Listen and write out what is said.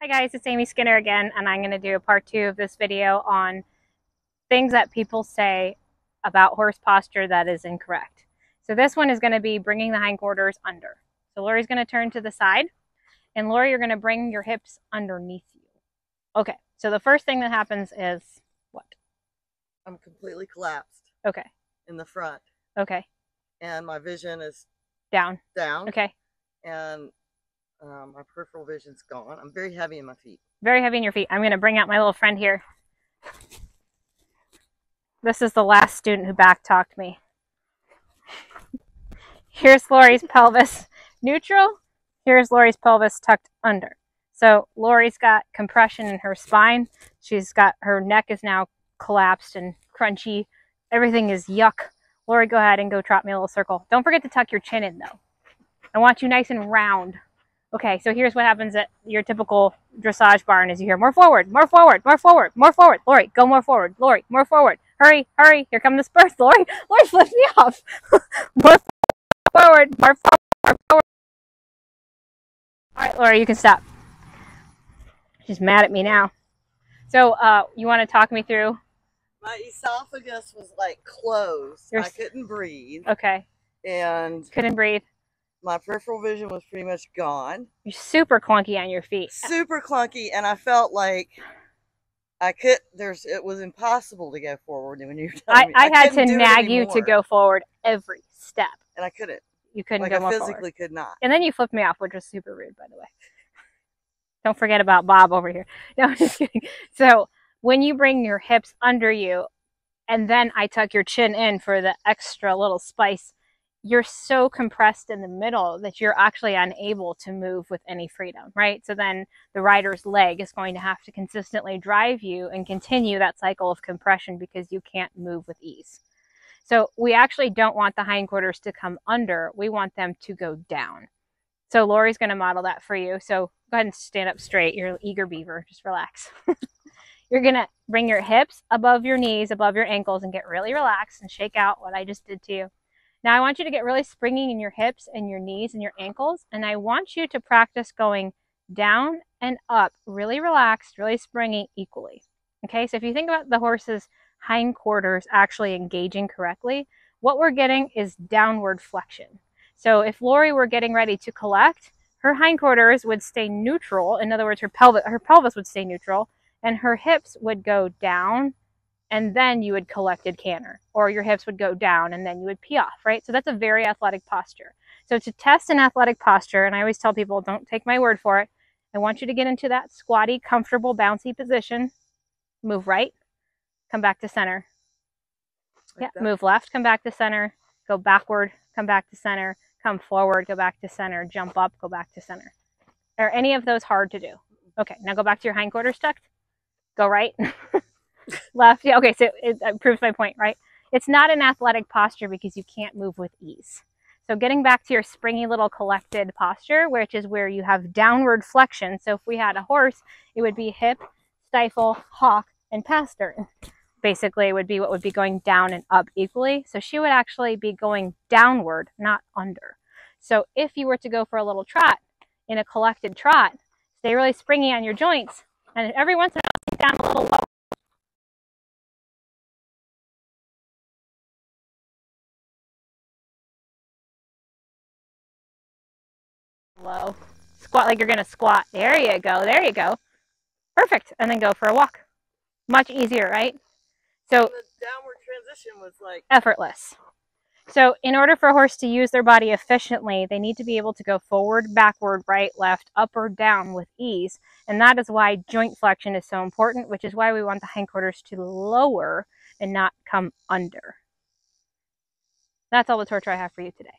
Hi guys, it's Amy Skinner again, and I'm going to do a part 2 of this video on things that people say about horse posture that is incorrect. So this one is going to be bringing the hindquarters under. So Lori's going to turn to the side, and Lori, you're going to bring your hips underneath you. Okay, so the first thing that happens is what? I'm completely collapsed. Okay. In the front. Okay. And my vision is down. Okay. And my peripheral vision's gone. I'm very heavy in my feet. Very heavy in your feet. I'm going to bring out my little friend here. This is the last student who back-talked me. Here's Lori's pelvis neutral. Here's Lori's pelvis tucked under. So Lori's got compression in her spine. She's got, her neck is now collapsed and crunchy. Everything is yuck. Lori, go ahead and go trot me a little circle. Don't forget to tuck your chin in though. I want you nice and round. Okay, so here's what happens at your typical dressage barn is you hear more forward, more forward, more forward, more forward. Lori, go more forward. Lori, more forward. Hurry, hurry. Here come the spurs. Lori, flip me off. More forward, more forward, more forward. All right, Lori, you can stop. She's mad at me now. So you want to talk me through? My esophagus was like closed. I couldn't breathe. Okay. And couldn't breathe. My peripheral vision was pretty much gone. You're super clunky on your feet. Super clunky, and I felt like it was impossible to go forward when you were telling me. I had to nag you to go forward every step. And I couldn't. You couldn't go more forward. I physically could not. And then you flipped me off, which was super rude, by the way. Don't forget about Bob over here. No, I'm just kidding. So when you bring your hips under you, and then I tuck your chin in for the extra little spice, you're so compressed in the middle that you're actually unable to move with any freedom, right? So then the rider's leg is going to have to consistently drive you and continue that cycle of compression because you can't move with ease. So we actually don't want the hindquarters to come under. We want them to go down. So Lori's going to model that for you. So go ahead and stand up straight. You're an eager beaver. Just relax. You're going to bring your hips above your knees, above your ankles, and get really relaxed and shake out what I just did to you. Now I want you to get really springy in your hips and your knees and your ankles, and I want you to practice going down and up, really relaxed, really springy equally. Okay, so if you think about the horse's hindquarters actually engaging correctly, what we're getting is downward flexion. So if Lori were getting ready to collect, her hindquarters would stay neutral. In other words, her pelvis would stay neutral, and her hips would go down, and then you would collected canter, or your hips would go down and then you would pee off, right? So that's a very athletic posture. So to test an athletic posture, and I always tell people, don't take my word for it, I want you to get into that squatty, comfortable, bouncy position. Move right, come back to center. Like yeah, move left, come back to center. Go backward, come back to center. Come forward, go back to center. Jump up, go back to center. Are any of those hard to do? Okay, now go back to your hindquarters tucked. Go right. Left. Yeah, okay, so it proves my point, right? It's not an athletic posture because you can't move with ease. So getting back to your springy little collected posture, which is where you have downward flexion. So if we had a horse, it would be hip, stifle, hawk, and pastern. Basically, it would be what would be going down and up equally. So she would actually be going downward, not under. So if you were to go for a little trot, in a collected trot, stay really springy on your joints, and every once in a while, sink down a little low. Low. Squat like you're going to squat. There you go. There you go. Perfect. And then go for a walk. Much easier, right? So the downward transition was like effortless. So in order for a horse to use their body efficiently, they need to be able to go forward, backward, right, left, up, or down with ease. And that is why joint flexion is so important, which is why we want the hindquarters to lower and not come under. That's all the torture I have for you today.